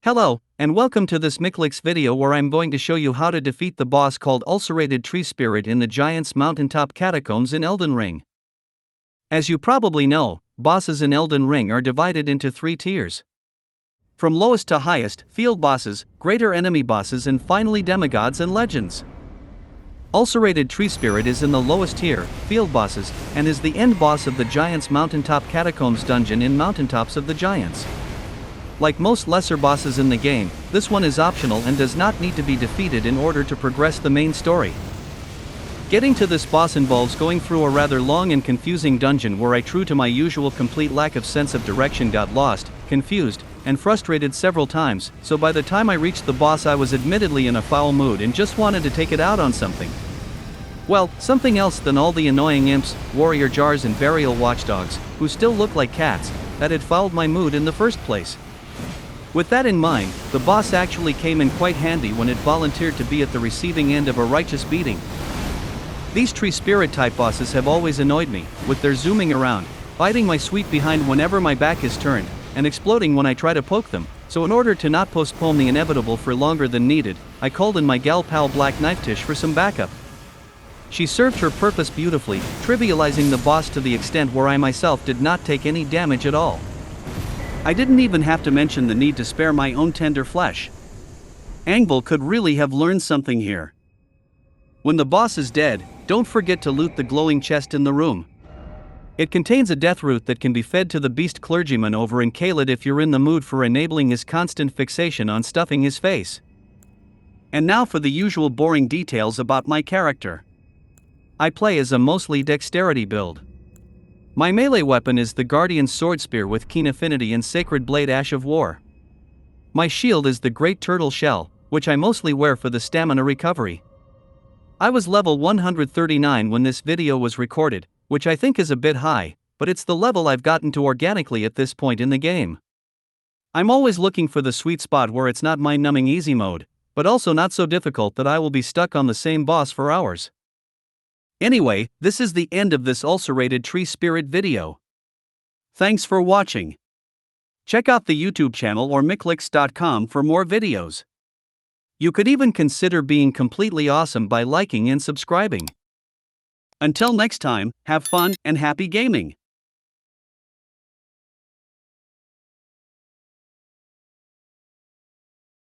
Hello, and welcome to this Michlix video where I'm going to show you how to defeat the boss called Ulcerated Tree Spirit in the Giants Mountaintop Catacombs in Elden Ring. As you probably know, bosses in Elden Ring are divided into 3 tiers. From lowest to highest, field bosses, greater enemy bosses, and finally demigods and legends. Ulcerated Tree Spirit is in the lowest tier, field bosses, and is the end boss of the Giants Mountaintop Catacombs dungeon in Mountaintops of the Giants. Like most lesser bosses in the game, this one is optional and does not need to be defeated in order to progress the main story. Getting to this boss involves going through a rather long and confusing dungeon where I, true to my usual complete lack of sense of direction, got lost, confused, and frustrated several times, so by the time I reached the boss I was admittedly in a foul mood and just wanted to take it out on something. Well, something else than all the annoying imps, warrior jars and burial watchdogs, who still look like cats, that had fouled my mood in the first place. With that in mind, the boss actually came in quite handy when it volunteered to be at the receiving end of a righteous beating. These tree spirit type bosses have always annoyed me, with their zooming around, biting my sweet behind whenever my back is turned, and exploding when I try to poke them, so in order to not postpone the inevitable for longer than needed, I called in my gal pal Black Knife Tish for some backup. She served her purpose beautifully, trivializing the boss to the extent where I myself did not take any damage at all. I didn't even have to mention the need to spare my own tender flesh. Angbel could really have learned something here. When the boss is dead, don't forget to loot the glowing chest in the room. It contains a death root that can be fed to the beast clergyman over in Caelid if you're in the mood for enabling his constant fixation on stuffing his face. And now for the usual boring details about my character. I play as a mostly dexterity build. My melee weapon is the Guardian's Swordspear with keen affinity and Sacred Blade Ash of War. My shield is the Great Turtle Shell, which I mostly wear for the stamina recovery. I was level 139 when this video was recorded, which I think is a bit high, but it's the level I've gotten to organically at this point in the game. I'm always looking for the sweet spot where it's not mind-numbing easy mode, but also not so difficult that I will be stuck on the same boss for hours. Anyway, this is the end of this Ulcerated Tree Spirit video. Thanks for watching. Check out the YouTube channel or michlix.com for more videos. You could even consider being completely awesome by liking and subscribing. Until next time, have fun and happy gaming!